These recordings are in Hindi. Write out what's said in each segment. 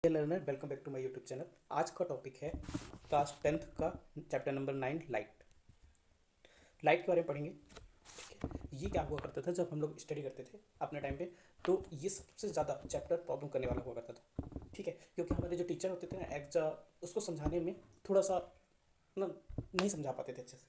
Learner, welcome back to my YouTube channel. आज का टॉपिक है क्लास 10th का चैप्टर नंबर 9 लाइट। लाइट के बारे में पढ़ेंगे। ठीक है, ये क्या हुआ करता था जब हम लोग स्टडी करते थे अपने टाइम पे, तो ये सबसे ज़्यादा चैप्टर प्रॉब्लम करने वाला हुआ करता था। ठीक है, क्योंकि हमारे जो टीचर होते थे ना उसको समझाने में थोड़ा सा ना नहीं समझा पाते थे अच्छे से।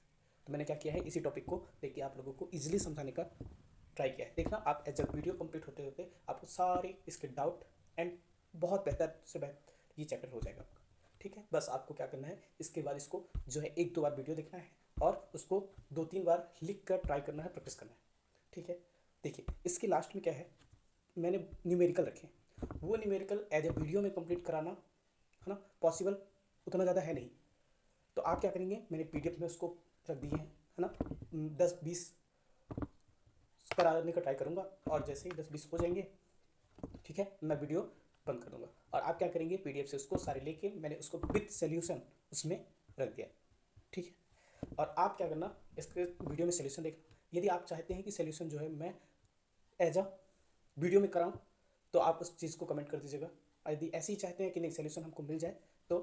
तो मैंने क्या किया है, इसी टॉपिक को लेके आप लोगों को ईजिली समझाने का ट्राई किया है। देखना, आप जब वीडियो कंप्लीट होते होते आपको सारे इसके डाउट एंड बहुत बेहतर से बेहतर ये चैप्टर हो जाएगा आपका। ठीक है, बस आपको क्या करना है, इसके बाद इसको जो है एक दो बार वीडियो देखना है और उसको दो तीन बार लिख कर ट्राई करना है, प्रैक्टिस करना है। ठीक है, देखिए इसके लास्ट में क्या है, मैंने न्यूमेरिकल रखे। वो न्यूमेरिकल एज ए वीडियो में कंप्लीट कराना है ना पॉसिबल उतना ज़्यादा है नहीं। तो आप क्या करेंगे, मैंने पीडीएफ में उसको रख दिए हैं, है ना। 10-20 कराने का ट्राई करूँगा और जैसे ही 10-20 हो जाएंगे, ठीक है, मैं वीडियो बंद कर दूंगा। और आप क्या करेंगे, पीडीएफ से उसको सारे लेके मैंने उसको विथ सोल्यूशन उसमें रख दिया। ठीक है, और आप क्या करना, इसके वीडियो में सोल्यूशन देखना। यदि आप चाहते हैं कि सोल्यूशन जो है मैं एज अ वीडियो में कराऊँ, तो आप उस चीज़ को कमेंट कर दीजिएगा। यदि ऐसे ही चाहते हैं कि नहीं सोल्यूशन हमको मिल जाए, तो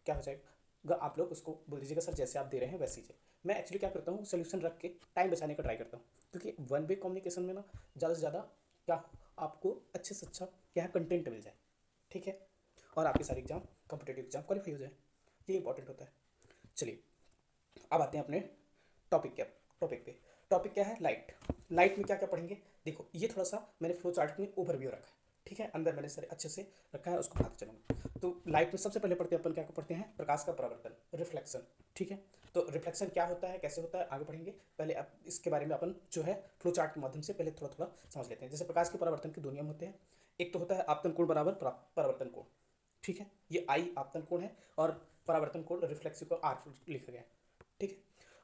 क्या हो जाएगा, आप लोग उसको बोल दीजिएगा सर जैसे आप दे रहे हैं वैसे ही चाहिए। मैं एक्चुअली क्या करता हूँ, सोल्यूशन रख के टाइम बचाने का ट्राई करता हूँ, क्योंकि वन वे कम्युनिकेशन में ना ज़्यादा से ज़्यादा क्या आपको अच्छे से अच्छा क्या है कंटेंट मिल जाए। ठीक है, और आपके सारे एग्जाम कॉम्पिटेटिव एग्जाम क्वालिफाई हो जाए, ये इंपॉर्टेंट होता है। चलिए अब आते हैं अपने टॉपिक पे। टॉपिक क्या है, लाइट। लाइट में क्या क्या पढ़ेंगे, देखो ये थोड़ा सा मैंने फ्लो चार्ट में ओवरव्यू रखा है। ठीक है, अंदर मैंने सारे अच्छे से रखा है, उसको बताते चलूँगा। तो लाइट में सबसे पहले पढ़ते हैं अपन, क्या क्या पढ़ते हैं, प्रकाश का परावर्तन, रिफ्लेक्शन। ठीक है, तो रिफ्लेक्शन क्या होता है, कैसे होता है, आगे पढ़ेंगे। पहले अब इसके बारे में अपन जो है फ्लो चार्ट के माध्यम से पहले थोड़ा थोड़ा समझ लेते हैं। जैसे प्रकाश के परावर्तन के दो नियम होते हैं। एक तो होता है आपतन कोण बराबर परावर्तन कोण। ठीक है, ये आई आपतन कोण है और परावर्तन कोण रिफ्लेक्सिव को आर लिखा गया है। ठीक है,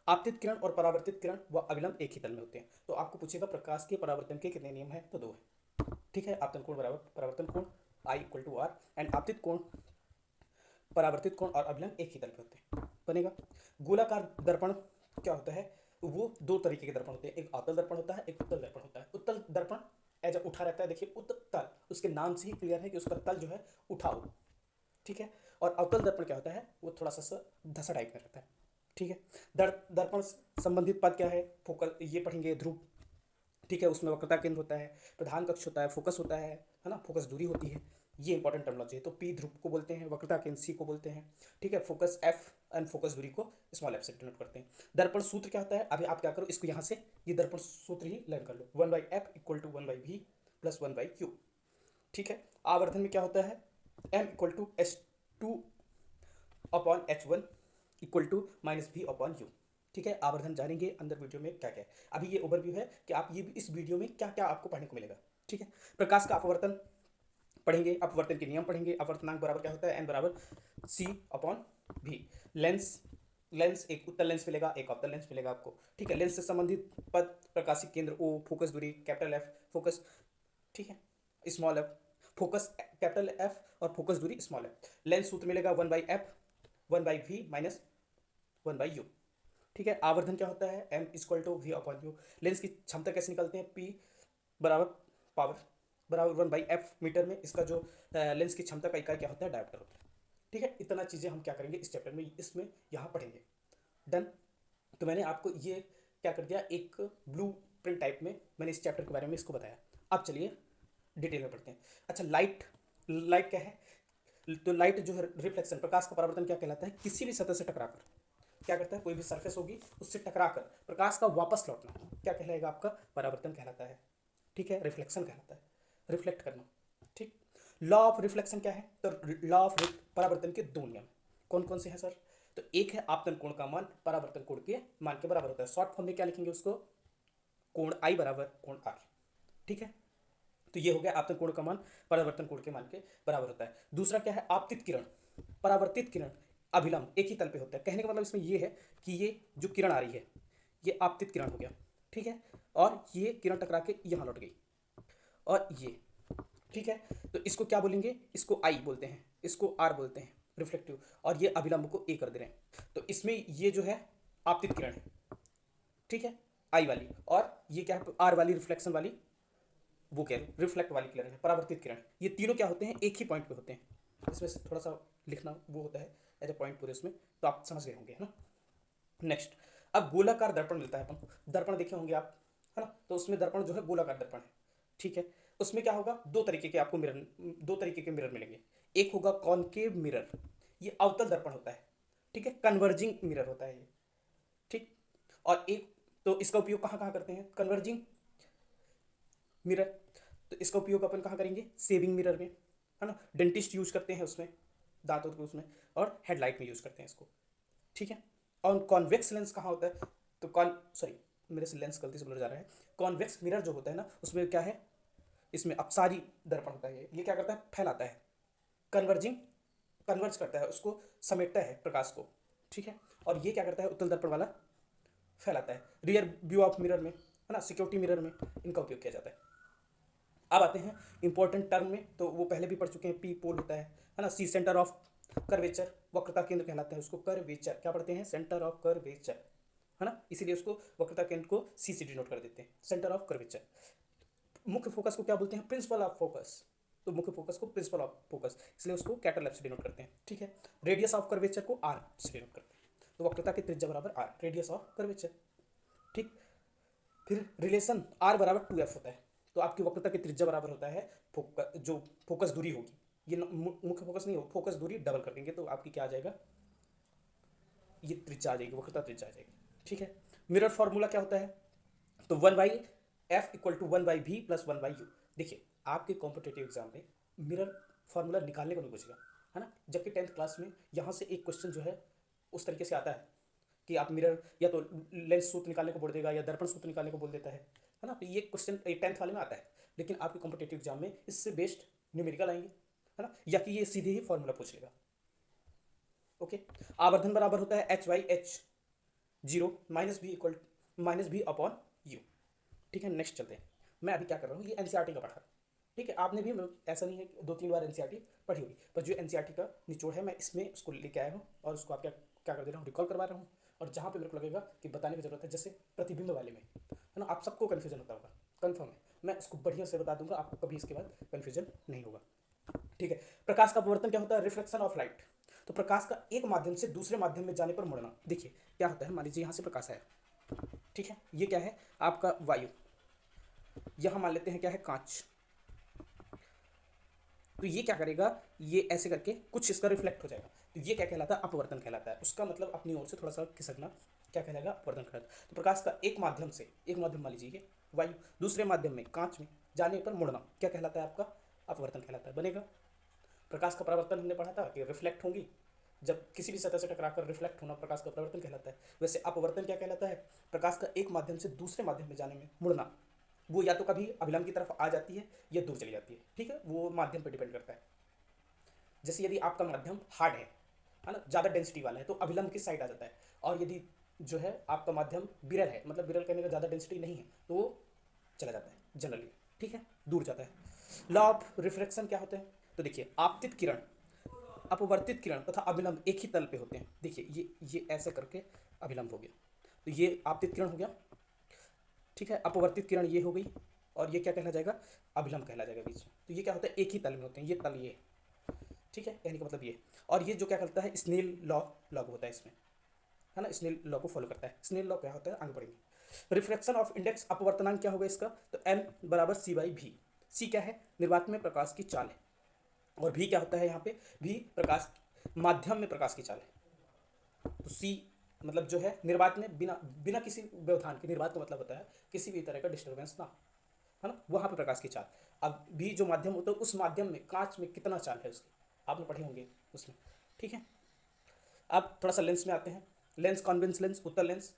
आपतित किरण और परावर्तित किरण व अविलंब एक ही तल में होते हैं। तो आपको पूछेगा प्रकाश के परावर्तन के कितने नियम हैं, तो दो है। ठीक है, आपतन कोण बराबर परावर्तन कोण, I equal to are, and आपतित कोण परावर्तित कोण और अभिलंब एक ही तल पे होते हैं, बनेगा। गोलाकार दर्पण क्या होता है, वो दो तरीके के दर्पण होते हैं, एक अवतल दर्पण होता है, एक उत्तल दर्पण होता है। उत्तल दर्पण एज उठा रहता है, देखिए उत्तल, उसके नाम से ही क्लियर है कि उसका तल जो है उठा हो। ठीक है, और अवतल दर्पण क्या होता है, वो थोड़ा सा धसा टाइप में रहता है। ठीक है, दर्पण संबंधित पद क्या है, फोकस, ये पढ़ेंगे ध्रुव। ठीक है, उसमें वक्रता केंद्र होता है, प्रधान कक्ष होता है, फोकस होता है ना, फोकस दूरी होती है। ये इंपॉर्टेंट टर्मोलॉजी है। तो पी ध्रुव को बोलते हैं, वक्रता केंद्र सी को बोलते हैं। ठीक है, फोकस एफ एंड फोकस दूरी को स्मॉल एफ से डिनोट करते हैं। दर्पण सूत्र क्या होता है, अभी आप क्या करो, इसको यहाँ से ये दर्पण सूत्र ही लर्न कर लो, 1/f equal to 1/v plus 1/q। ठीक है, आवर्धन में क्या होता है, m equal to h2 upon h1 equal to minus v upon u। ठीक है, आवर्धन जानेंगे अंदर वीडियो में क्या क्या है। अभी ये ओवरव्यू है कि आप ये इस वीडियो में क्या क्या आपको पढ़ने को मिलेगा। ठीक है, प्रकाश का अपवर्तन पढ़ेंगे, अपवर्तन के नियम पढ़ेंगे। अपवर्तनांक बराबर क्या होता है, एन बराबर सी अपॉन भी। लेंस लेंस एक उत्तल लेंस मिलेगा, एक अवतल लेंस मिलेगा आपको। ठीक है, लेंस से संबंधित पद, प्रकाशिक केंद्र ओ, फोकस दूरी कैपिटल एफ, फोकस, ठीक है, small F, focus capital F और फोकस दूरी स्मॉल एफ। लेंस सूत्र मिलेगा 1/f 1/v माइनस 1/u। ठीक है, आवर्धन क्या होता है, m equal to V upon U. Lens की क्षमता कैसे निकालते हैं, p बराबर पावर बराबर 1/f मीटर में, इसका जो लेंस की क्षमता का इकाई क्या होता है, डायोप्टर होता है। ठीक है, इतना चीज़ें हम क्या करेंगे इस चैप्टर में, इसमें यहाँ पढ़ेंगे। डन। तो मैंने आपको ये क्या कर दिया, एक ब्लू प्रिंट टाइप में मैंने इस चैप्टर के बारे में इसको बताया। अब चलिए डिटेल में पढ़ते हैं। अच्छा, लाइट, लाइट क्या है, तो लाइट जो है रिफ्लेक्शन, प्रकाश का परावर्तन क्या कहलाता है, किसी भी सतह से टकराकर क्या करता है, कोई भी सरफेस होगी उससे टकराकर प्रकाश का वापस लौटना क्या कहलाएगा, आपका परावर्तन कहलाता है। ठीक है, रिफ्लेक्शन कहलाता है, रिफ्लेक्ट करना। ठीक, लॉ ऑफ रिफ्लेक्शन क्या है, तो लॉ ऑफ परावर्तन के दो नियम कौन कौन से हैं सर, तो एक है आपतन कोण का मान परावर्तन कोण के मान के बराबर होता है। शॉर्ट फॉर्म में क्या लिखेंगे उसको, कोण आई बराबर कोण आर। ठीक है, तो ये हो गया आपतन कोण का मान परावर्तन कोण के मान के बराबर होता है। दूसरा क्या है, आपतित किरण, परावर्तित किरण अभिलंब एक ही तल पे होता है। कहने का मतलब इसमें ये है कि ये जो किरण आ रही है ये आपतित किरण हो गया। ठीक है, और ये किरण टकरा के यहाँ लौट गई, और ये, ठीक है, तो इसको क्या बोलेंगे, इसको आई बोलते हैं, इसको आर बोलते हैं रिफ्लेक्टिव, और ये अभिलंब को ए कर दे रहे हैं। तो इसमें ये जो है आपतित किरण है, ठीक है, आई वाली, और ये क्या है आर वाली रिफ्लेक्शन वाली, वो क्या है रिफ्लेक्ट वाली किरण है, परावर्तित किरण। ये तीनों क्या होते हैं, एक ही पॉइंट पे होते हैं। इसमें से थोड़ा सा लिखना वो होता है एज ए पॉइंट पूरे उसमें, तो आप समझ गए होंगे, है ना। नेक्स्ट, अब गोलाकार दर्पण मिलता है अपन, दर्पण देखे होंगे आप, है ना। तो उसमें दर्पण जो है गोलाकार दर्पण है, ठीक है। उसमें क्या होगा, दो तरीके के आपको मिरर, दो तरीके के मिरर मिलेंगे। एक होगा कॉनकेव मिरर, ये अवतल दर्पण होता है, ठीक है। कन्वर्जिंग मिरर होता है ये, ठीक। और एक, तो इसका उपयोग कहाँ कहाँ करते हैं, कन्वर्जिंग मिरर, तो इसका उपयोग अपन कहाँ करेंगे, सेविंग मिरर में, है ना। डेंटिस्ट यूज करते हैं उसमें, दांतों के उसमें, और हेडलाइट में यूज करते हैं इसको, ठीक है। और कॉन्वेक्स लेंस कहाँ होता है, तो कॉन सॉरी, मेरे से लेंस गलती से बोला जा रहा है। कॉन्वेक्स मिरर जो होता है ना, उसमें क्या है, इसमें अपसारी दर्पण होता है, ये क्या करता है, फैलाता है, कन्वर्जिंग, कन्वर्ज करता है, उसको समेटता है प्रकाश को, ठीक है। और ये क्या करता है, उत्तल दर्पण वाला फैलाता है। रियर व्यू ऑफ मिरर में, है ना, सिक्योरिटी मिरर में इनका उपयोग किया जाता है। अब आते हैं इंपॉर्टेंट टर्म में, तो वो पहले भी पढ़ चुके हैं, पी पोल होता है ना। सी सेंटर ऑफ कर्वेचर, वक्रता केंद्र कहलाता है उसको, कर्वेचर क्या पढ़ते हैं, सेंटर ऑफ कर्वेचर, है ना। इसीलिए उसको वक्रता केंद्र को सी से डिनोट कर देते हैं, सेंटर ऑफ कर्वेचर। मुख्य फोकस को क्या बोलते हैं, प्रिंसिपल ऑफ फोकस, तो मुख्य फोकस को प्रिंसिपल ऑफ फोकस, इसलिए उसको कैटल से डिनोट करते हैं, ठीक है। रेडियस ऑफ कर्वेचर को आर से डिनोट करते हैं, तो वक्रता की त्रिज्या बराबर आर, रेडियस ऑफ कर्वेचर, ठीक। फिर रिलेशन आर बराबर 2f होता है, तो आपकी वक्रता की त्रिज्या बराबर होता है फोकस, जो फोकस दूरी होगी, ये मुख्य फोकस नहीं हो, फोकस दूरी डबल कर देंगे तो आपकी क्या आ जाएगा, ये त्रिज्या आ जाएगी, वक्रता त्रिज्या आ जाएगी, ठीक है। मिरर फॉर्मूला क्या होता है, तो 1/f=1/v+1/u। देखिए, आपके कॉम्पिटेटिव एग्जाम में मिरर फार्मूला निकालने को नहीं पूछेगा, है ना। जबकि 10th क्लास में यहाँ से एक क्वेश्चन जो है उस तरीके से आता है कि आप मिरर, या तो लेंस सूत्र निकालने को बोल देगा या दर्पण सूत्र निकालने को बोल देता है ना। तो ये क्वेश्चन 10th वाले में आता है, लेकिन आपके कॉम्पिटेटिव एग्जाम में इससे बेस्ड न्यूमेरिकल आएंगे, है ना, या कि ये सीधे ही फॉर्मूला पूछ लेगा, ओके। आवर्धन बराबर होता है h/h 0 -v/v/u, ठीक है। नेक्स्ट चलते हैं, मैं अभी क्या कर रहा हूँ, ये एनसीईआरटी का पढ़ा, ठीक है। आपने भी, ऐसा नहीं है कि 2-3 बार एनसीईआरटी पढ़ी होगी, पर जो एनसीईआरटी का निचोड़ है मैं इसमें उसको लेके आया हूँ और उसको आप क्या क्या कर दे रहा हूँ, रिकॉल करवा रहा हूँ। और जहाँ पे मेरे को लगेगा कि बताने की जरूरत है, जैसे प्रतिबिंब वाले में, है ना, आप सबको कन्फ्यूजन होता होगा, कन्फर्म है, मैं उसको बढ़िया से बता दूंगा, आपको कभी इसके बाद कन्फ्यूजन नहीं होगा, ठीक है। प्रकाश का अपवर्तन क्या होता है, रिफ्लेक्शन ऑफ लाइट, तो प्रकाश का एक माध्यम से दूसरे माध्यम में जाने पर मुड़ना। देखिए क्या होता है, मान लीजिए यहाँ से प्रकाश आया, ठीक है, ये क्या है आपका वायु, यहाँ मान लेते हैं क्या है, कांच, तो ये क्या करेगा, ये ऐसे करके कुछ इसका रिफ्लेक्ट हो जाएगा, तो ये क्या कहलाता है, अपवर्तन कहलाता है। उसका मतलब अपनी ओर से थोड़ा सा खिसकना क्या कहलाएगा, अपवर्तन कहलाता है। तो प्रकाश का एक माध्यम से, एक माध्यम मान लीजिए वायु, दूसरे माध्यम में कांच में जाने पर मुड़ना क्या कहलाता है, आपका अपवर्तन कहलाता है, बनेगा। प्रकाश का परावर्तन हमने पढ़ा था कि रिफ्लेक्ट होंगी, जब किसी भी सतह से टकराकर रिफ्लेक्ट होना प्रकाश का परावर्तन कहलाता है। वैसे अपवर्तन क्या कहलाता है, प्रकाश का एक माध्यम से दूसरे माध्यम में जाने में मुड़ना, वो या तो कभी अभिलंब की तरफ आ जाती है या दूर चली जाती है, ठीक है, वो माध्यम पर डिपेंड करता है। जैसे यदि आपका माध्यम हार्ड है ना, ज़्यादा डेंसिटी वाला है, तो अभिलंब की साइड आ जाता है। और यदि जो है आपका माध्यम विरल है, मतलब विरल कहने का ज़्यादा डेंसिटी नहीं है, तो वो चला जाता है जनरली, ठीक है, दूर जाता है। लॉ ऑफ रिफ्रैक्शन क्या होते हैं, तो देखिए आपतित किरण, अपवर्तित किरण तथा अभिलंब एक ही तल पे होते हैं। देखिए ये ऐसे करके अभिलंब हो गया, तो ये आपतित किरण हो गया, ठीक है। अपवर्तित किरण ये हो गई, और ये क्या कहला जाएगा, अभिलंब कहला जाएगा बीच में। तो ये क्या होता है, एक ही तल में होते हैं, ये तल ये, ठीक है, कहने का मतलब ये। और ये जो क्या करता है, स्नेल लॉ लागू होता है इसमें, है ना, स्नेल लॉ को फॉलो करता है। स्नेल लॉ क्या होता है, आगे बढ़ेंगे। रिफ्रैक्शन ऑफ इंडेक्स अपवर्तनांक क्या होगा इसका, तो एम बराबर c/v। सी क्या है, निर्वात में प्रकाश की चाल है, और भी क्या होता है यहाँ पे, भी प्रकाश, माध्यम में प्रकाश की चाल है। तो सी मतलब जो है निर्वात में बिना बिना किसी व्यवधान के, निर्वात का मतलब होता है किसी भी तरह का डिस्टर्बेंस ना, है ना, वहाँ पे प्रकाश की चाल। अब भी जो माध्यम होता है, उस माध्यम में कांच में कितना चाल है उसकी, आपने पढ़े होंगे उसमें, ठीक है। अब थोड़ा सा लेंस में आते हैं, लेंस कॉन्वेक्स लेंस, उत्तल लेंस,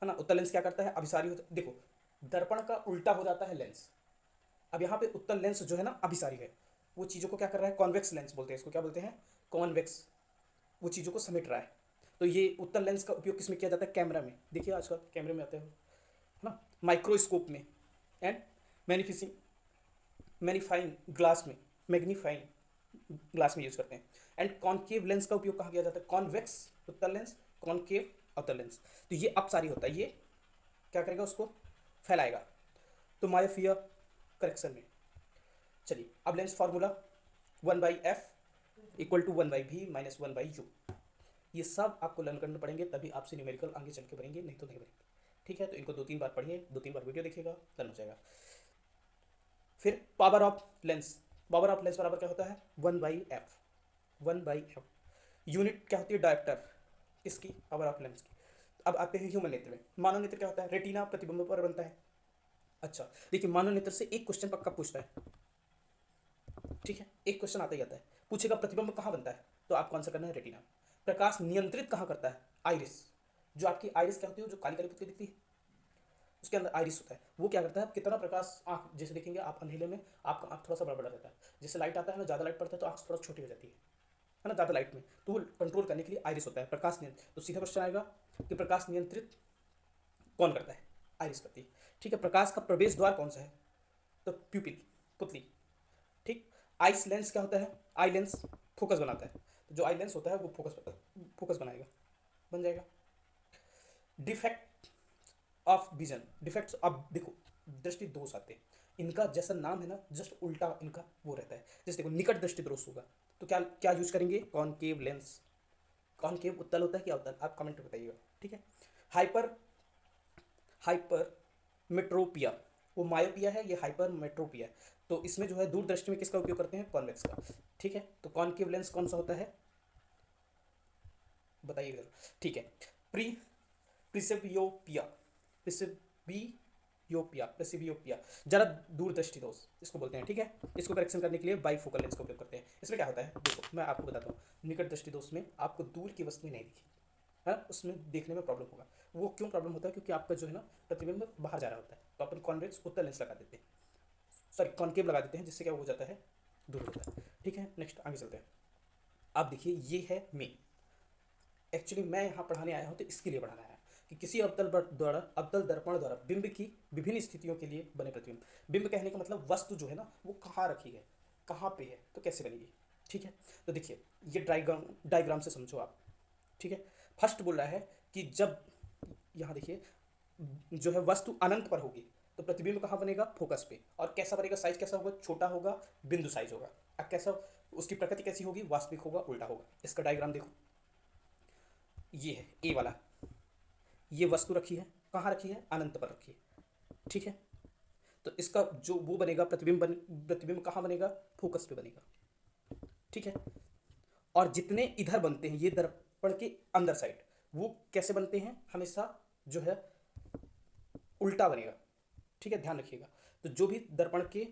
है ना। उत्तल लेंस क्या करता है, अभिसारी होता है, देखो दर्पण का उल्टा हो जाता है लेंस। अब यहाँ पे उत्तल लेंस जो है ना अभिसारी है, वो चीज़ों को क्या कर रहा है, कॉन्वेक्स लेंस बोलते हैं इसको, क्या बोलते हैं, कॉन्वेक्स, वो चीज़ों को समेट रहा है। तो ये उत्तल लेंस का उपयोग किस में किया जाता है, कैमरा में, देखिए आजकल कैमरे में आते हो, है ना, माइक्रोस्कोप में, एंड मैनिफिसिंग मैनीफाइंग ग्लास में, मैग्नीफाइंग ग्लास में यूज करते हैं। एंड कॉनकेव लेंस का उपयोग कहाँ किया जाता है, कॉन्वेक्स उत्तल लेंस, कॉनकेव अवतल लेंस। तो ये अपसारी होता है, ये क्या करेगा, उसको फैलाएगा, तो मायोपिया करेक्शन में। चलिए अब lens formula 1/f equal to 1/v minus 1/u। ये सब आपको लर्न करने पड़ेंगे, तभी आपसे न्यूमेरिकल आगे चल के बनेंगे, नहीं तो नहीं बनेंगे। ठीक है, तो इनको 2-3 बार पढ़िए, 2-3 बार वीडियो देखिएगा, लर्न हो जाएगा। फिर power of lens, power of lens बराबर क्या होता है 1/f, 1/f। यूनिट क्या होती है डायप्टर, इसकी पावर ऑफ लेंस की। अब आते हैं ह्यूमन नेत्र में। मानव नेत्र क्या होता है, रेटिना प्रतिबिंब पर बनता है। अच्छा देखिए, मानव नेत्र से एक क्वेश्चन पक्का पूछता है, ठीक है, एक क्वेश्चन आता ही आता है, पूछेगा प्रतिबिंब कहाँ बनता है, तो आपको आंसर करना है रेटिना। प्रकाश नियंत्रित कहाँ करता है, आइरिस। जो आपकी आइरिस क्या होती है, जो काली काली पत्ती दिखती है, उसके अंदर आइरिस होता है। वो क्या करता है, कितना प्रकाश आँख, जैसे देखेंगे आप अंधेरे में आपका आँख थोड़ा सा बड़ा बड़ा रहता है, जैसे लाइट आता है ना, ज़्यादा लाइट पड़ता है तो आँख थोड़ा छोटी हो जाती है ना, ज़्यादा लाइट में, तो वो कंट्रोल करने के लिए आइरिस होता है। प्रकाश नियंत्रित, तो सीधा क्वेश्चन आएगा कि प्रकाश नियंत्रित कौन करता है, आइरिस करती है। ठीक है, प्रकाश का प्रवेश द्वार कौन सा है, तो प्यूपिल, पुतली। ठीक, आइस लेंस क्या होता है, आई लेंस फोकस बनाता है, तो जो आई लेंस होता है वो फोकस बनाएगा, बन जाएगा। डिफेक्ट ऑफ विजन, डिफेक्ट्स, अब देखो दृष्टि दोष आते हैं, इनका जैसा नाम है ना, जस्ट उल्टा इनका वो रहता है। जैसे देखो निकट दृष्टि दोष होगा, तो क्या क्या यूज करेंगे, कॉनकेव लेंस। कॉनकेव उत्तल होता है क्या उत्तल, आप कमेंट में बताइएगा। ठीक है, हाइपर हाइपर मेट्रोपिया, वो मायोपिया है, ये हाइपर मेट्रोपिया है। तो इसमें जो है दूरदृष्टि में किसका उपयोग करते हैं, कॉन्वेक्स का। ठीक है, तो कॉनकेव लेंस कौन सा होता है बताइएगा। ठीक है, प्री प्रिसेबियोपिया, प्रेसिबियोपिया जरा दूरदृष्टि दोष इसको बोलते हैं। ठीक है, इसको करेक्शन करने के लिए बाईफोकल लेंस का उपयोग करते हैं। इसमें क्या होता है, देखो मैं आपको बताता हूँ, निकट दृष्टि दोष में आपको दूर की वस्तुएं नहीं दिखी है, उसमें देखने में प्रॉब्लम होगा। वो क्यों प्रॉब्लम होता है, क्योंकि आपका जो है ना प्रतिबिंब बाहर जा रहा होता है, तो अपन कॉन्वेक्स उत्तर लेंस लगा देते हैं, सॉरी कॉनकेव लगा देते हैं, जिससे क्या हो जाता है, दूर होता है। ठीक है, नेक्स्ट आगे चलते हैं। आप देखिए ये है मेन, एक्चुअली मैं यहाँ पढ़ाने आया हूँ तो इसके लिए पढ़ाना है कि किसी अवतल दर्पण द्वारा बिंब की विभिन्न स्थितियों के लिए बने प्रतिबिंब। बिंब कहने का मतलब वस्तु जो है ना वो कहाँ रखी है, कहाँ पे है, तो कैसे बनेगी। ठीक है, तो देखिए ये डायग्राम से समझो आप। ठीक है, फर्स्ट बोल रहा है कि जब यहाँ देखिए जो है वस्तु अनंत पर होगी तो प्रतिबिंब कहाँ बनेगा, फोकस पे। और कैसा बनेगा, साइज कैसा होगा, छोटा होगा, बिंदु साइज होगा। अब कैसा, उसकी प्रकृति कैसी होगी, वास्तविक होगा, उल्टा होगा। इसका डायग्राम देखो, ये है ए वाला, ये वस्तु रखी है, कहाँ रखी है, अनंत पर रखी है। ठीक है, तो इसका जो वो बनेगा प्रतिबिंब कहाँ बनेगा, फोकस पे बनेगा। ठीक है, और जितने इधर बनते हैं ये दर्पण के अंदर साइड, वो कैसे बनते हैं, हमेशा जो है उल्टा बनेगा। ठीक है, ध्यान रखिएगा। तो जो भी दर्पण के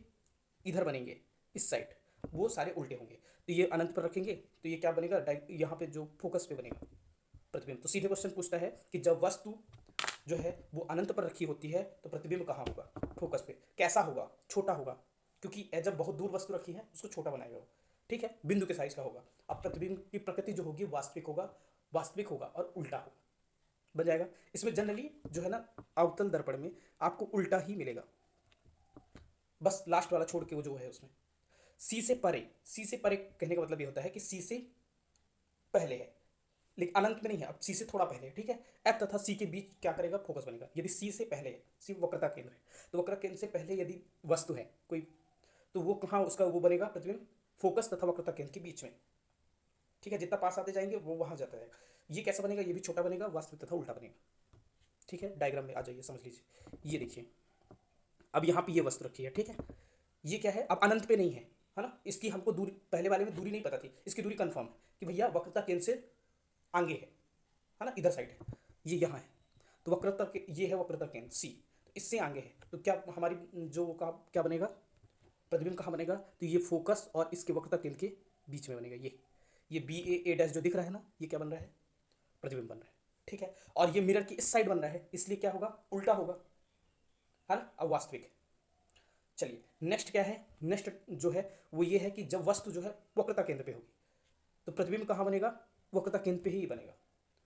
इधर बनेंगे इस साइड, वो सारे उल्टे होंगे। तो ये अनंत पर रखेंगे तो ये क्या बनेगा, यहाँ पे जो फोकस पे बनेगा प्रतिबिंब। तो सीधे क्वेश्चन पूछता है कि जब वस्तु जो है वो अनंत पर रखी होती है तो प्रतिबिंब कहाँ होगा, फोकस पे। कैसा होगा, छोटा होगा, क्योंकि जब बहुत दूर वस्तु रखी है उसको छोटा बनाएगा वो। ठीक है, बिंदु के साइज का होगा। अब प्रतिबिंब की प्रकृति जो होगी वास्तविक होगा और उल्टा होगा, बन जाएगा। इसमें जनरली जो है ना अवतल दर्पण में आपको उल्टा ही मिलेगा, बस लास्ट वाला छोड़ के वो जो है उसमें सी से परे। सी से परे कहने का मतलब ये होता है कि सी से पहले है, लेकिन अनंत में नहीं है, अब सी से थोड़ा पहले है। ठीक है, एफ तथा सी के बीच क्या करेगा, फोकस बनेगा। यदि सी से पहले है, सी वक्रता केंद्र है, तो वक्र केंद्र से पहले यदि वस्तु है कोई, तो वो कहाँ उसका वो बनेगा प्रतिबिंब, फोकस तथा वक्रता केंद्र के बीच में। ठीक है, जितना पास आते जाएंगे वो वहां जाता है। ये कैसा बनेगा, ये भी छोटा बनेगा, वास्तविक तथा उल्टा बनेगा। ठीक है, डायग्राम में आ जाइए, समझ लीजिए। ये देखिए अब यहाँ पे ये वस्तु रखी है। ठीक है, ये क्या है, अब अनंत पे नहीं है ना, इसकी हमको दूरी, पहले वाले में दूरी नहीं पता थी, इसकी दूरी कंफर्म है कि भैया वक्रता केंद्र से आगे है ना, इधर साइड है, ये यहाँ है। तो वक्रता के ये है वक्रता केंद्र सी, तो इससे आगे है, तो क्या हमारी जो क्या बनेगा, प्रतिबिंब कहाँ बनेगा, तो ये फोकस और इसके वक्रता केंद्र के बीच में बनेगा। ये बी ए डैश जो दिख रहा है ना, ये क्या बन रहा है, प्रतिबिंब बन रहा है। ठीक है, और ये मिरर की इस साइड बन रहा है, इसलिए क्या होगा, उल्टा होगा, है ना, अब वास्तविक है। चलिए नेक्स्ट क्या है, नेक्स्ट जो है वो ये है कि जब वस्तु जो है वक्रता केंद्र पे होगी तो प्रतिबिंब कहाँ बनेगा, वक्रता केंद्र पे ही बनेगा।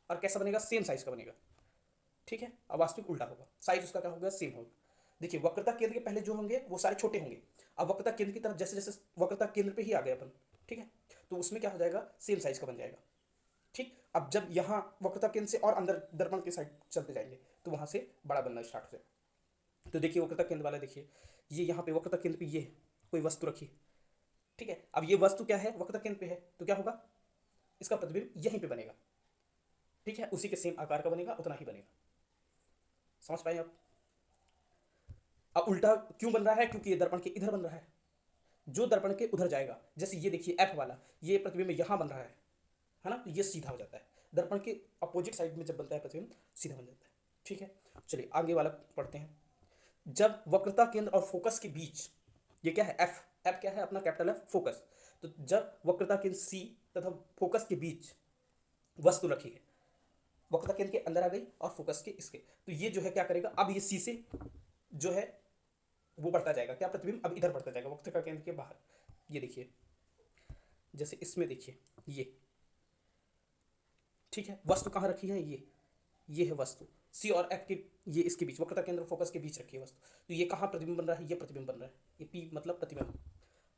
और कैसा बनेगा, सेम साइज का बनेगा। ठीक है, अब वास्तविक उल्टा होगा, साइज उसका क्या होगा, सेम होगा। देखिए वक्रता केंद्र के पहले जो होंगे वो सारे छोटे होंगे, अब वक्रता केंद्र की तरफ जैसे जैसे वक्रता केंद्र पे ही आ गए अपन, ठीक है, तो उसमें क्या हो जाएगा, सेम साइज का बन जाएगा। ठीक, अब जब यहाँ वक्रता केंद्र से और अंदर दर्पण के साइड चलते जाएंगे तो वहां से बड़ा बनना स्टार्ट हो जाएगा। तो देखिए वक्रता केंद्र वाला देखिए, ये यहाँ पे वक्रता केंद्र पे ये है, कोई वस्तु रखी है। ठीक है, अब ये वस्तु क्या है, वक्रता केंद्र पे है, तो क्या होगा, इसका प्रतिबिंब यहीं पे बनेगा। ठीक है, उसी के सेम आकार का बनेगा, उतना ही बनेगा। समझ पाए आप? अब उल्टा क्यों बन रहा है, क्योंकि ये दर्पण के इधर बन रहा है, जो दर्पण के उधर जाएगा, जैसे ये देखिए एफ वाला, ये प्रतिबिंब यहाँ बन रहा है ना, तो ये सीधा हो जाता है। दर्पण के अपोजिट साइड में जब बनता है प्रतिबिंब, सीधा बन जाता है। ठीक है, चलिए आगे वाला पढ़ते हैं। जब वक्रता केंद्र और फोकस के बीच, ये क्या है, एफ, एफ क्या है अपना, कैपिटल एफ, फोकस। तो जब वक्रता केंद्र सी तथा फोकस के बीच वस्तु रखी है, वक्रता केंद्र के अंदर आ गई और फोकस के इसके, तो ये जो है क्या करेगा, अब ये सी से जो है वो बढ़ता जाएगा, क्या, प्रतिबिंब अब इधर बढ़ता जाएगा वक्रता केंद्र के बाहर। ये देखिए, जैसे इसमें देखिए ये, ठीक है, वस्तु कहाँ रखी है, ये है वस्तु, सी और एफ के, ये इसके बीच, वक्रता केंद्र और फोकस के बीच रखी है वस्तु। तो ये कहाँ प्रतिबिंब बन रहा है, ये प्रतिबिंब बन रहा है, ये पी मतलब प्रतिबिंब।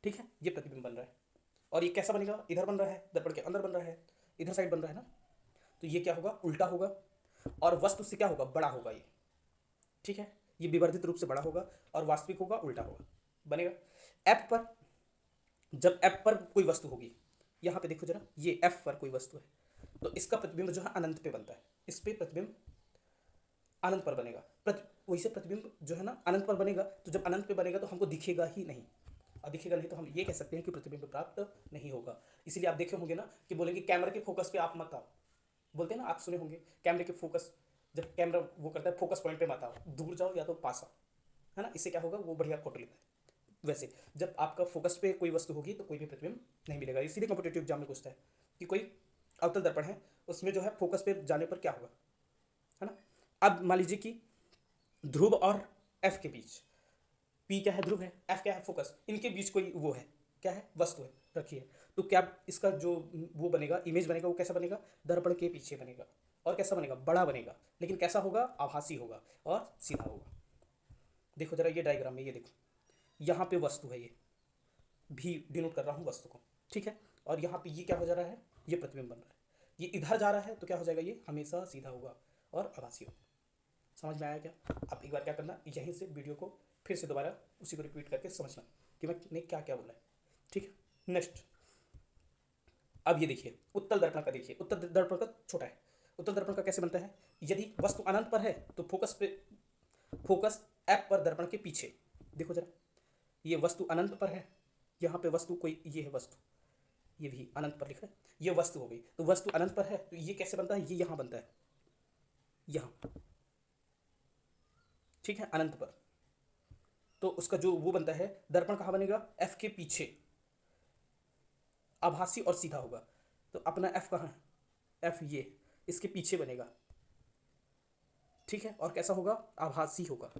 ठीक है, ये प्रतिबिंब बन रहा है, और ये कैसा बनेगा, इधर बन रहा है, दर्पण के अंदर बन रहा है, इधर साइड बन रहा है ना, तो ये क्या होगा, उल्टा होगा, और वस्तु से क्या होगा, बड़ा होगा ये। ठीक है, ये विवर्धित रूप से बड़ा होगा, और वास्तविक होगा उल्टा होगा, बनेगा। एफ पर, जब एफ पर कोई वस्तु होगी, यहाँ पे देखो जरा, ये एफ पर कोई वस्तु है, तो इसका प्रतिबिंब जो है अनंत पे बनता है, इस पे प्रतिबिंब अनंत पर बनेगा। वैसे प्रतिबिंब जो है ना अनंत पर बनेगा, तो जब अनंत पे बनेगा तो हमको दिखेगा ही नहीं, और दिखेगा नहीं तो हम ये कह सकते हैं कि प्रतिबिंब प्राप्त नहीं होगा। इसीलिए आप देखे होंगे ना कि बोलेंगे कैमरे के फोकस पे आप मत आओ, बोलते हैं ना, आप सुने होंगे कैमरे के फोकस, जब कैमरा वो करता है फोकस पॉइंट पे मत आओ, दूर जाओ या तो पास आओ, है ना, इससे क्या होगा, वो बढ़िया फोटो लेता है। वैसे जब आपका फोकस पे कोई वस्तु होगी तो कोई भी प्रतिबिंब नहीं मिलेगा। इसीलिए कॉम्पिटेटिव एग्जाम में पूछता है कि कोई अवतल दर्पण है, उसमें जो है फोकस पे जाने पर क्या होगा, है ना। अब मान लीजिए कि ध्रुव और एफ के बीच, पी क्या है, ध्रुव है, एफ क्या है, फोकस, इनके बीच कोई वो है, क्या है, वस्तु है रखी है, तो क्या इसका जो वो बनेगा, इमेज बनेगा, वो कैसा बनेगा, दर्पण के पीछे बनेगा, और कैसा बनेगा, बड़ा बनेगा, लेकिन कैसा होगा, आभासी होगा और सीधा होगा। देखो जरा ये डायग्राम में, ये देखो यहाँ पे वस्तु है, ये भी डिनोट कर रहा हूँ वस्तु को, ठीक है, और यहाँ पे ये क्या हो जा रहा है, ये प्रतिबिंब बन रहा है, ये इधर जा रहा है, तो क्या हो जाएगा, ये हमेशा सीधा होगा और आभासी होगा। समझ में आया क्या? आप एक बार क्या करना, यहीं से वीडियो को फिर से दोबारा उसी को रिपीट करके समझना कि मैंने क्या क्या बोला है। ठीक है, नेक्स्ट। अब ये देखिए उत्तल दर्पण का, देखिए उत्तल दर्पण का छोटा है, उत्तल दर्पण का कैसे बनता है, यदि वस्तु अनंत पर है तो फोकस पे, फोकस एफ पर दर्पण के पीछे, देखो जरा, ये वस्तु अनंत पर है, यहाँ पे वस्तु कोई, ये है वस्तु, ये भी अनंत पर लिखा है, ये वस्तु हो गई, तो वस्तु अनंत पर है तो ये कैसे बनता है, ये यहाँ बनता है, यहाँ, ठीक है, अनंत पर, तो उसका जो वो बनता है, दर्पण कहाँ बनेगा, एफ के पीछे, आभासी और सीधा होगा। तो अपना एफ कहाँ है, एफ ये इसके पीछे बनेगा, ठीक है, और कैसा होगा, आभासी होगा।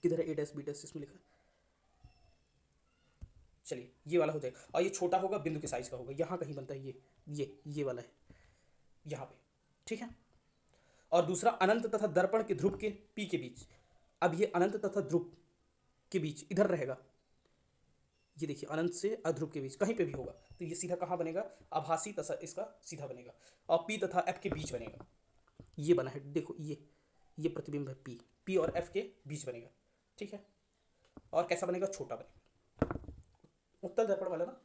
किधर है, ए डैश बी डैश इसमें लिखा है, चलिए ये वाला हो जाएगा, और ये छोटा होगा, बिंदु के साइज का होगा, यहाँ कहीं बनता है, ये वाला है यहाँ पे, ठीक है। और दूसरा अनंत तथा दर्पण के ध्रुव के पी के बीच, अब ये अनंत तथा ध्रुव के बीच इधर रहेगा, ये देखिए अनंत से अध्रुव के बीच कहीं पे भी होगा, तो ये सीधा कहाँ बनेगा, आभासी तथा इसका सीधा बनेगा, और पी तथा एफ के बीच बनेगा, ये बना है, देखो ये प्रतिबिंब है, पी और एफ के बीच बनेगा, ठीक है, और कैसा बनेगा, छोटा बनेगा। उत्तल दर्पण वाला ना,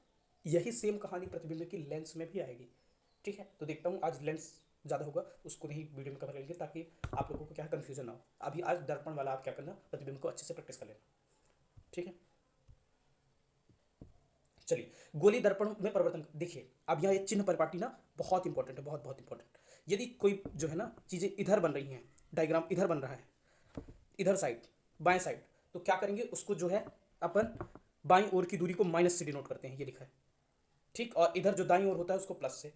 यही सेम कहानी प्रतिबिंब की लेंस में भी आएगी, ठीक है। तो देखता हूँ आज लेंस ज़्यादा होगा, उसको नहीं वीडियो में कवर करेंगे, ताकि आप लोगों को क्या कन्फ्यूजन ना हो। अभी आज दर्पण वाला आप क्या करना, प्रतिबिंब को अच्छे से प्रैक्टिस कर लेना, ठीक है। चलिए गोली दर्पण में परिवर्तन देखिए, अब यहाँ ये चिन्ह परिपाटी ना बहुत इंपॉर्टेंट है, बहुत बहुत इंपॉर्टेंट। यदि कोई जो है ना चीज़ें इधर बन रही हैं, डायग्राम इधर बन रहा है, इधर साइड, बाएं साइड, तो क्या करेंगे, उसको जो है अपन बाईं ओर की दूरी को माइनस से डिनोट करते हैं, ये लिखा है, ठीक, और इधर जो दाईं ओर होता है उसको प्लस से,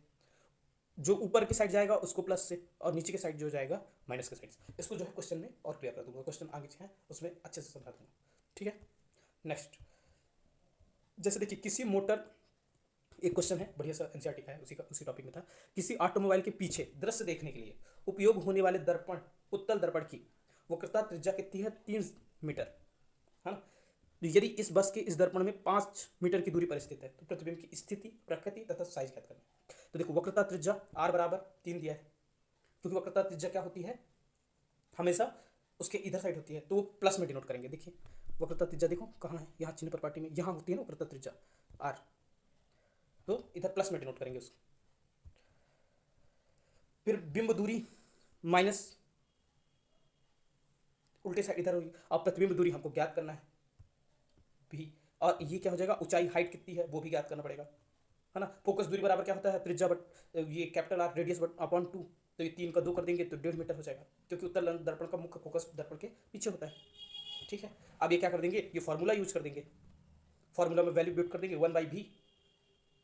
जो ऊपर की साइड जाएगा उसको प्लस से, और नीचे की साइड जो जाएगा माइनस के साइड से। इसको जो है क्वेश्चन में और क्लियर कर दूंगा, क्वेश्चन आगे है उसमें अच्छे से समझा दूंगा, ठीक है। नेक्स्ट, जैसे देखिए किसी मोटर, एक क्वेश्चन है बढ़िया सा एनसीईआरटी का है, उसी टॉपिक में था, किसी ऑटोमोबाइल के पीछे दृश्य देखने के लिए उपयोग होने वाले दर्पण, उत्तल दर्पण की वक्रता त्रिज्या कितनी है, 3 मीटर, है ना। तो यदि इस बस के इस दर्पण में 5 मीटर की दूरी पर स्थित है, तो प्रतिबिंब की स्थिति, प्रकृति तथा साइज ज्ञात करना है। तो देखो वक्रता त्रिज्या r बराबर 3 दिया है, क्योंकि वक्रता त्रिज्या क्या होती है, हमेशा उसके इधर साइड होती है, तो वो प्लस में डिनोट करेंगे। देखिए वक्रता त्रिज्या देखो कहाँ है, यहाँ चिन्ह परिपाटी में, यहाँ होती है ना वक्रता त्रिज्या, आर, तो इधर प्लस में डिनोट करेंगे उसको। फिर बिंब दूरी माइनस, उल्टे साइड इधर होगी। अब प्रतिबिंब दूरी हमको ज्ञात करना है भी, और ये क्या हो जाएगा, ऊंचाई हाइट कितनी है वो भी ज्ञात करना पड़ेगा, है ना। फोकस दूरी बराबर क्या होता है, त्रिज्या बट ये capital R radius but upon 2, तो ये 3 का 2 कर देंगे तो 1.5 मीटर हो जाएगा, क्योंकि उत्तल दर्पण का मुख्य फोकस दर्पण के पीछे होता है। ठीक है, अब ये क्या कर देंगे, ये फॉर्मूला यूज कर देंगे, फॉर्मूला में वैल्यू पुट कर देंगे 1/v,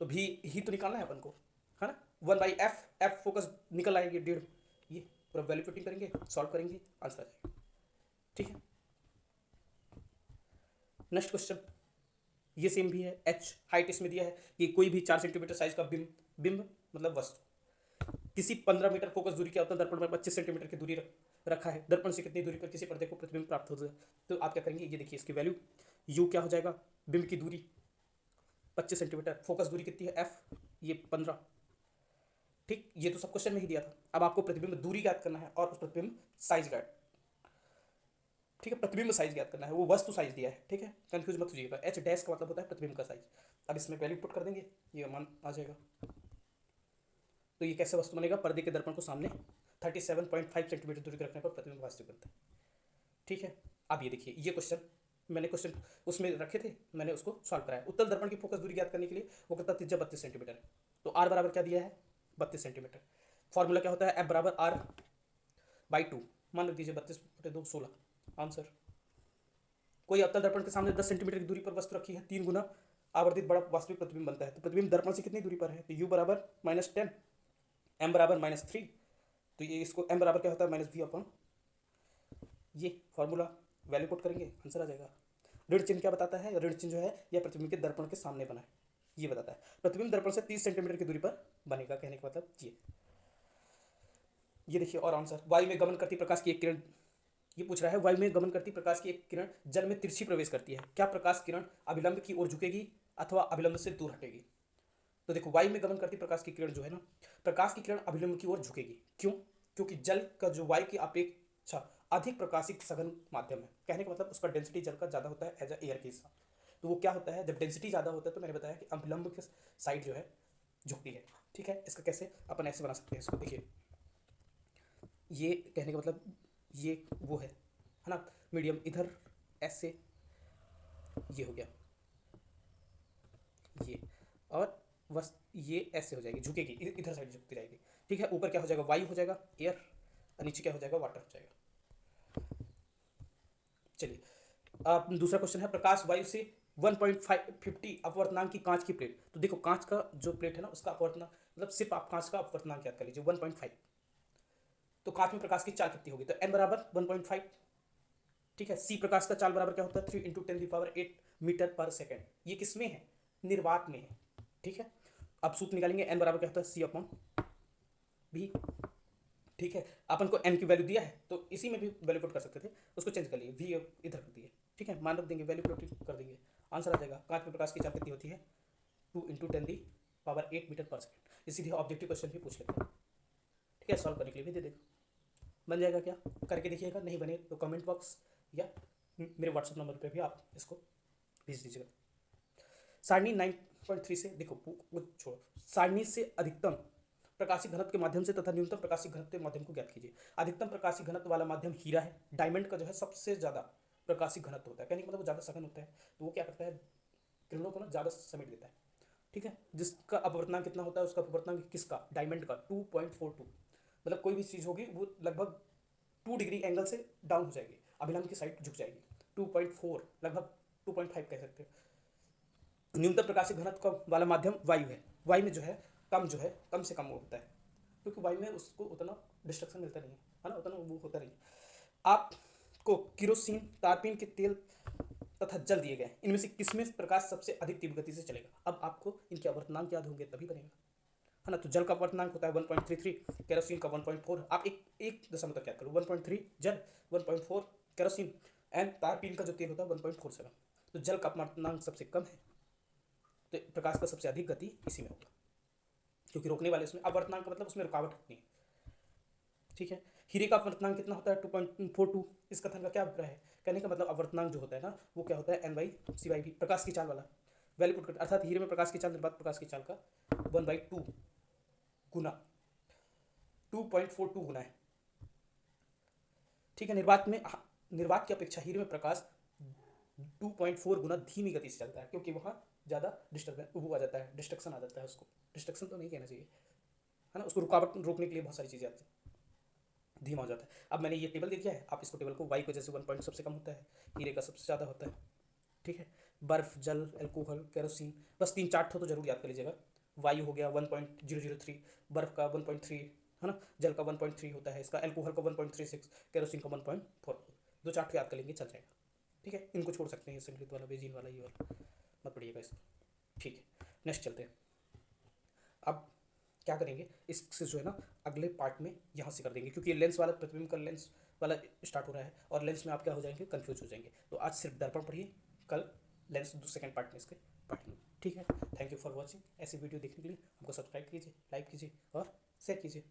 तो भी ही तो निकालना है अपन को, है ना। 1/f, एफ फोकस निकल आएगी 1.5, ये पूरा वैल्यू पुटिंग करेंगे, सॉल्व करेंगे, आंसर आ जाएगा। ठीक है, नेक्स्ट क्वेश्चन ये सेम भी है। एच हाइट इसमें दिया है कि कोई भी 4 सेंटीमीटर साइज का बिंब, बिंब मतलब वस्तु किसी 15 मीटर फोकस दूरी के अवतल दर्पण पर 25 सेंटीमीटर की दूरी रखा है, दर्पण से कितनी दूरी पर किसी पर्दे को प्रतिबिंब प्राप्त हो जाए, तो आप क्या करेंगे, ये देखिए इसकी वैल्यू यू क्या हो जाएगा, बिंब की दूरी 25 सेंटीमीटर, फोकस दूरी कितनी है एफ, ये 15। ठीक, ये तो सब क्वेश्चन में ही दिया था। अब आपको प्रतिबिंब दूरी ज्ञात करना है और उस प्रतिबिंब साइज ज्ञात, ठीक है, प्रतिबिंब साइज ज्ञात करना है, वो वस्तु साइज दिया है। ठीक है, कंफ्यूज मत होइएगा, एच डैश का मतलब होता है प्रतिबिंब का साइज। अब इसमें वैल्यू पुट कर देंगे, ये मान आ जाएगा। तो ये कैसे वस्तु बनेगा, पर्दे के दर्पण को सामने 37.5 सेंटीमीटर दूरी पर रखने पर प्रतिबिंब वास्तविक बनता है। ठीक है, अब ये देखिए, ये क्वेश्चन मैंने क्वेश्चन उसमें रखे थे, मैंने उसको सॉल्व कराया। उत्तल दर्पण की फोकस दूरी ज्ञात करने के लिए वो कितना, त्रिज्या 32 सेंटीमीटर है, तो आर बराबर क्या दिया है, 32 सेंटीमीटर। फॉर्मूला क्या होता है, एफ बराबर आर बाई 2, मान लीजिए 32/2 16, आंसर। कोई अवतल दर्पण के सामने 10 सेंटीमीटर की दूरी पर वस्तु रखी है, 3 गुना आवर्धित बड़ा वास्तविक प्रतिबिंब बनता है, तो प्रतिबिंब दर्पण से कितनी दूरी पर है, तो यू बराबर -10, एम बराबर -3, तो ये इसको एम बराबर क्या होता है, -v अपॉन, ये फॉर्मूला वैल्यू पुट करेंगे, आंसर आ जाएगा। ऋण चिन्ह क्या बताता है, ऋण चिन्ह जो है यह प्रतिबिंब के दर्पण के सामने बना है, ये बताता है। प्रतिबिंब दर्पण से 30 सेंटीमीटर की दूरी पर बनेगा, कहने का मतलब ये देखिए। और आंसर, वायु में गमन करती प्रकाश की एक किरण, ये पूछ रहा है, वायु में गमन करती प्रकाश की एक किरण जल में तिरछी प्रवेश करती है, क्या प्रकाश किरण अभिलंब की ओर झुकेगी अथवा अभिलंब से दूर हटेगी। तो देखो, वायु में गमन करती प्रकाश की किरण जो है ना, प्रकाश की किरण अभिलंब की ओर झुकेगी, क्यों, क्योंकि जल का जो वायु की अपेक्षा अधिक प्रकाशिक सघन माध्यम है, कहने का मतलब उसका डेंसिटी जल का ज़्यादा होता है एज एयर के हिसाब। तो वो क्या होता है, जब डेंसिटी ज़्यादा होता है तो मैंने बताया कि अभिलंब के साइड जो है झुकती है। ठीक है, इसका कैसे अपन ऐसे बना सकते हैं, इसको देखिए, ये कहने का मतलब ये वो है ना, मीडियम इधर ऐसे, ये हो गया ये, और बस ये ऐसे हो जाएगी, झुकेगी, इधर साइड झुकती जाएगी। ठीक है, ऊपर क्या हो जाएगा, वायु हो जाएगा, एयर, और नीचे क्या हो जाएगा, वाटर हो जाएगा। चलिए, अब दूसरा क्वेश्चन है, प्रकाश वायु से 1.50 अपवर्तनांक की कांच की प्लेट, तो देखो कांच का जो प्लेट है ना उसका अपवर्तनांक, मतलब सिर्फ आप कांच का अपवर्तनांक याद कर लीजिए 1.5, तो कांच में प्रकाश की चाल कितनी होगी, तो n बराबर 1.5। ठीक है, सी प्रकाश का चाल बराबर क्या होता है, 3 × 10⁸ मीटर पर सेकेंड, ये किस में है, निर्वात में है। ठीक है, अब सूत्र निकालेंगे, एन बराबर क्या होता है, सी अपॉन भी। ठीक है, अपन को एन की वैल्यू दिया है तो इसी में भी वैल्यू पुट कर सकते थे, उसको चेंज कर लिए, वी इधर कर दिए। ठीक है, मान रख देंगे, वैल्यू पुट कर देंगे, आंसर आ जाएगा। कांच में प्रकाश की चाल कितनी होती है, 2 × 10⁸ मीटर पर सेकेंड। इसीलिए ऑब्जेक्टिव क्वेश्चन भी पूछ लेते हैं। ठीक है, सॉल्व करने के लिए भी दे देगा, बन जाएगा क्या, करके देखिएगा, नहीं बने तो कमेंट बॉक्स या मेरे व्हाट्सएप नंबर पे भी आप इसको भेज दीजिएगा। सारणी 9.3 से देखो, वो छोड़ो, सारणी से अधिकतम प्रकाशिक घनत्व के माध्यम से तथा न्यूनतम प्रकाशिक घनत्व के माध्यम को ज्ञात कीजिए। अधिकतम प्रकाशिक घनत्व वाला माध्यम हीरा है, डायमंड का जो है सबसे ज़्यादा प्रकाशिक घनत्व होता है, कहने का मतलब वो ज़्यादा सघन होता है, तो वो क्या करता है, किरणों को ना ज़्यादा समेट देता है। ठीक है, जिसका अपवर्तनांक कितना होता है, उसका अपवर्तनांक किसका, डायमंड का 2.42, मतलब कोई भी चीज़ होगी वो लगभग 2 डिग्री एंगल से डाउन हो जाएगी, अभिलंब की साइड झुक जाएगी, 2.4 लगभग 2.5 कह सकते हैं। न्यूनतम प्रकाशिक घनत्व का वाला माध्यम वायु है, वायु में जो है कम से कम वो होता है, क्योंकि वायु में उसको उतना डिस्ट्रक्शन मिलता नहीं है ना, उतना वो होता नहीं। आपको किरोसिन, तारपीन के तेल तथा जल दिए गए, इनमें से किसमें प्रकाश सबसे अधिक तीव्र गति से चलेगा। अब आपको इनके अपवर्तनांक याद होंगे तभी बनेगा, है ना। तो जल का अपवर्तनांक होता है 1.33, केरोसिन का 1.4, आप एक दशमलव तक याद करो, 1.3 जल, 1.4 केरोसिन, एंड तारपीन का जो तेल होता है 1.47। तो जल का अपवर्तनांक सबसे कम है, तो प्रकाश का सबसे अधिक गति इसी में होगा, क्योंकि रोकने वाले उसमें अपवर्तनांक का मतलब उसमें रुकावट नहीं है। ठीक है, हीरे का अपवर्तनांक कितना होता है, 2.42। इस कथन का क्या अभिप्राय है, कहने का मतलब अपवर्तनांक जो होता है ना वो क्या होता है, n/c/v, प्रकाश की चाल वाला। वैल्यू पुट करते हैं, अर्थात हीरे में प्रकाश की चाल निर्वात प्रकाश की चाल का 1/2 गुना 2.42 गुना है। ठीक है, निर्वात की अपेक्षा हीरे में प्रकाश 2.4 गुना धीमी गति से चलता है, क्योंकि वहाँ ज़्यादा डिस्टर्बेंस वो आ जाता है, डिस्ट्रक्शन आ जाता है, उसको डिस्ट्रक्शन तो नहीं कहना चाहिए, है ना, उसको रुकावट रोकने के लिए बहुत सारी चीज़ें आती हैं, धीमा हो जाता है। अब मैंने ये टेबल दे दिया है, आप इसको टेबल को वाई को जैसे 1 पॉइंट सबसे कम होता है, हीरे का सबसे ज़्यादा होता है। ठीक है, बर्फ, जल, एल्कोहल, केरोसिन, बस 3-4 ठो तो जरूर याद कर लीजिएगा। वायु हो गया 1.003, बर्फ का 1.3, है ना, जल का 1.3 होता है इसका, एल्कोहल का 1.36, केरोसिन का 1.44, 2-4 ठो याद कर लेंगे चल जाएगा। ठीक है, इनको छोड़ सकते हैं, संगीत वाला, बेजीन वाला, ये वाला मत पढ़िएगा इसको। ठीक है, नेक्स्ट चलते हैं। अब क्या करेंगे, इससे जो है ना अगले पार्ट में यहाँ से कर देंगे, क्योंकि ये लेंस वाला, प्रतिबिंब का लेंस वाला स्टार्ट हो रहा है, और लेंस में आप क्या हो जाएंगे, कंफ्यूज हो जाएंगे। तो आज सिर्फ दर्पण पढ़िए, कल लेंस सेकेंड पार्ट में इसके पढ़ेंगे। ठीक है, थैंक यू फॉर वॉचिंग। ऐसी वीडियो देखने के लिए हमको सब्सक्राइब कीजिए, लाइक कीजिए और शेयर कीजिए।